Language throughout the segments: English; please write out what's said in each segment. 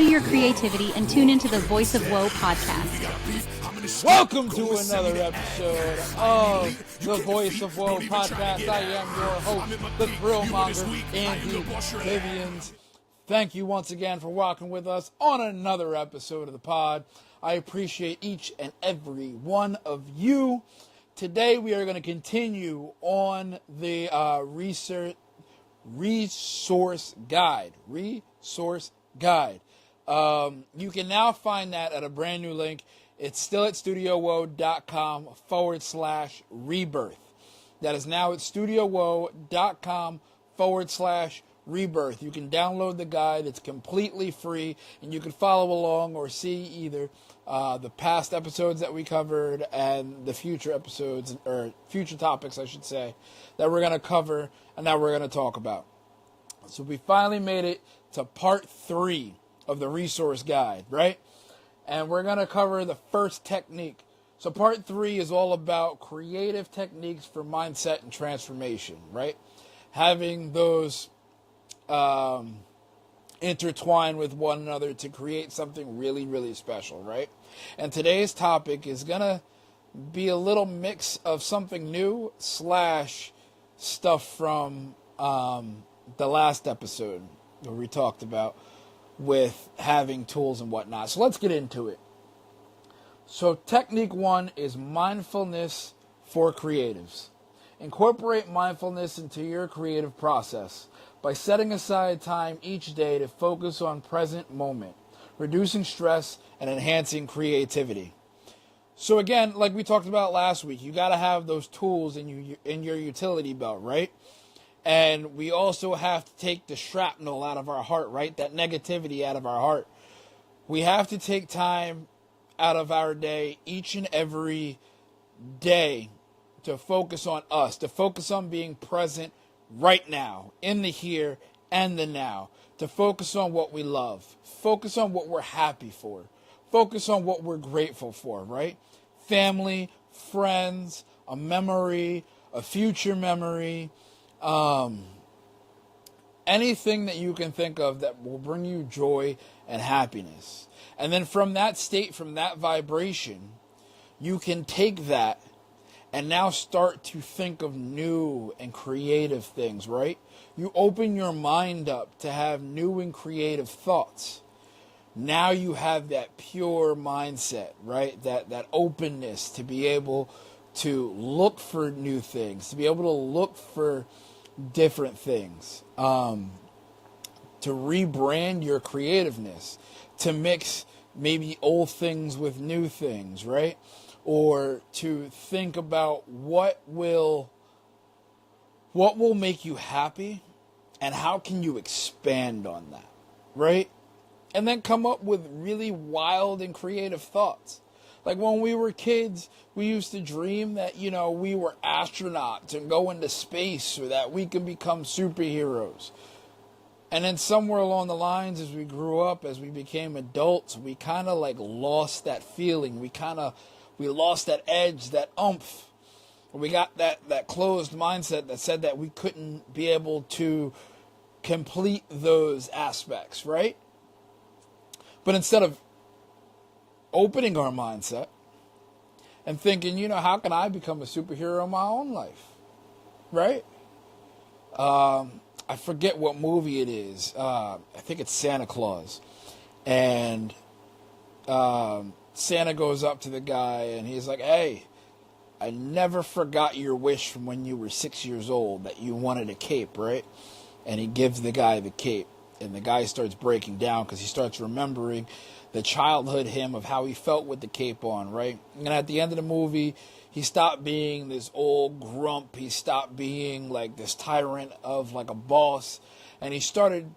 to your creativity and tune into the Voice of Woe podcast. Welcome to another episode of the Voice of Woe podcast. I am your host, the thrill monger, Andy Vivians. Thank you once again for walking with us on another episode of the pod. I appreciate each and every one of you. Today we are going to continue on the resource guide. You can now find that at a brand new link. It's still at studiowoe.com/rebirth. That is now at studiowoe.com/rebirth. You can download the guide. It's completely free, and you can follow along or see either the past episodes that we covered and the future episodes, or future topics, I should say, that we're going to cover and that we're going to talk about. So we finally made it to part 3 of the resource guide, right? And we're going to cover the first technique. So part 3 is all about creative techniques for mindset and transformation, right? Having those intertwine with one another to create something really, really special, right? And today's topic is going to be a little mix of something new / stuff from the last episode where we talked about with having tools and whatnot. So let's get into it. So technique 1 is mindfulness for creatives. Incorporate mindfulness into your creative process by setting aside time each day to focus on present moment, reducing stress and enhancing creativity. So again, like we talked about last week, you got to have those tools in your utility belt, right? And we also have to take the shrapnel out of our heart, right? That negativity out of our heart. We have to take time out of our day, each and every day, to focus on us, to focus on being present right now, in the here and the now, to focus on what we love, focus on what we're happy for, focus on what we're grateful for, right? Family, friends, a memory, a future memory, anything that you can think of that will bring you joy and happiness. And then from that state, from that vibration, you can take that and now start to think of new and creative things, right? You open your mind up to have new and creative thoughts. Now you have that pure mindset, right? That openness to be able to look for new things, to be able to look for different things, to rebrand your creativeness, to mix maybe old things with new things, right? Or to think about what will make you happy and how can you expand on that, right? And then come up with really wild and creative thoughts. Like when we were kids, we used to dream that, we were astronauts and go into space so that we could become superheroes. And then somewhere along the lines, as we grew up, as we became adults, we kind of lost that feeling. We lost that edge, that oomph. We got that closed mindset that said that we couldn't be able to complete those aspects, right? But instead of opening our mindset and thinking, how can I become a superhero in my own life, right? I forget what movie it is. I think it's Santa Claus. And Santa goes up to the guy and he's like, hey, I never forgot your wish from when you were 6 years old that you wanted a cape, right? And he gives the guy the cape. And the guy starts breaking down because he starts remembering the childhood him of how he felt with the cape on, right? And at the end of the movie, he stopped being this old grump. He stopped being like this tyrant of like a boss. And he started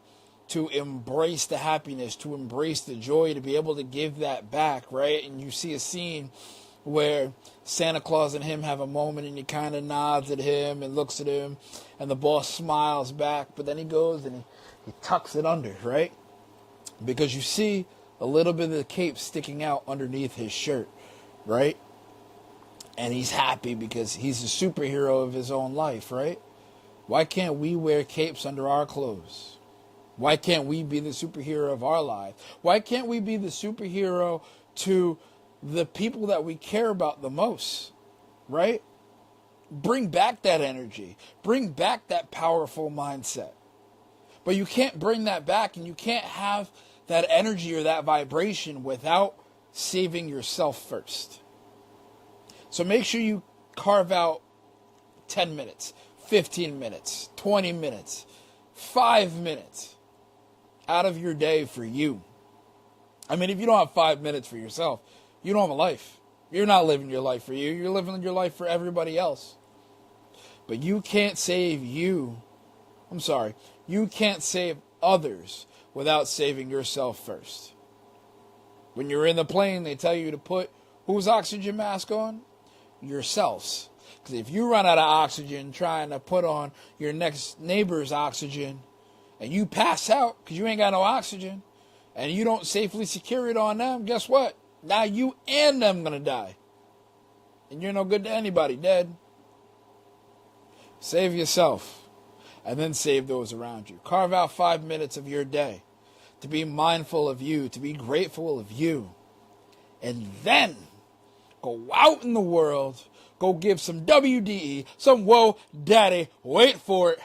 to embrace the happiness, to embrace the joy, to be able to give that back, right? And you see a scene where Santa Claus and him have a moment and he kind of nods at him and looks at him and the boss smiles back, but then he goes and he tucks it under, right? Because you see a little bit of the cape sticking out underneath his shirt, right? And he's happy because he's a superhero of his own life, right? Why can't we wear capes under our clothes? Why can't we be the superhero of our life? Why can't we be the superhero to the people that we care about the most, right? Bring back that energy. Bring back that powerful mindset. But you can't bring that back, and you can't have that energy or that vibration without saving yourself first. So make sure you carve out 10 minutes, 15 minutes, 20 minutes, 5 minutes out of your day for you. I mean, if you don't have 5 minutes for yourself, you don't have a life. You're not living your life for you. You're living your life for everybody else. But you can't save you. I'm sorry. You can't save others without saving yourself first. When you're in the plane, they tell you to put whose oxygen mask on? Yourselves. Because if you run out of oxygen trying to put on your next neighbor's oxygen, and you pass out because you ain't got no oxygen, and you don't safely secure it on them, guess what? Now you and them going to die. And you're no good to anybody, dead. Save yourself, and then save those around you. Carve out 5 minutes of your day to be mindful of you, to be grateful of you. And then go out in the world, go give some WDE, some whoa daddy, wait for it,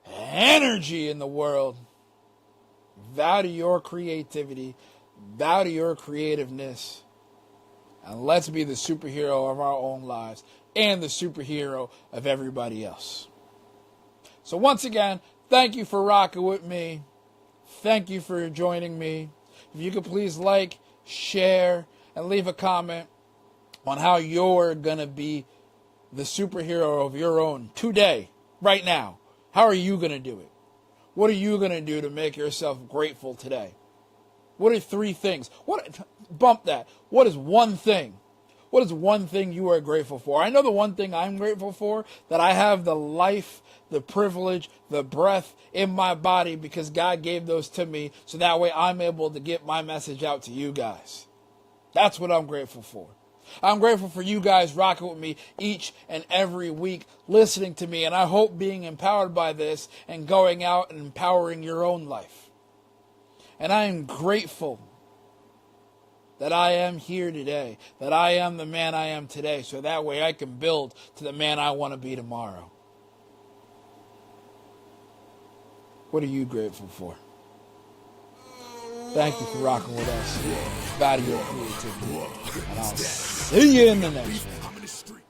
energy in the world. Value your creativity, value your creativeness, and let's be the superhero of our own lives and the superhero of everybody else. So once again, thank you for rocking with me. Thank you for joining me. If you could please like, share, and leave a comment on how you're going to be the superhero of your own today, right now. How are you going to do it? What are you going to do to make yourself grateful today? What are 3 things? Bump that. What is one thing? What is one thing you are grateful for? I know the one thing I'm grateful for, that I have the life, the privilege, the breath in my body because God gave those to me, so that way I'm able to get my message out to you guys. That's what I'm grateful for. I'm grateful for you guys rocking with me each and every week, listening to me, and I hope being empowered by this and going out and empowering your own life. And I am grateful that I am here today, that I am the man I am today, so that way I can build to the man I want to be tomorrow. What are you grateful for? Thank you for rocking with us. Value your creativity. And I'll see you in the next one.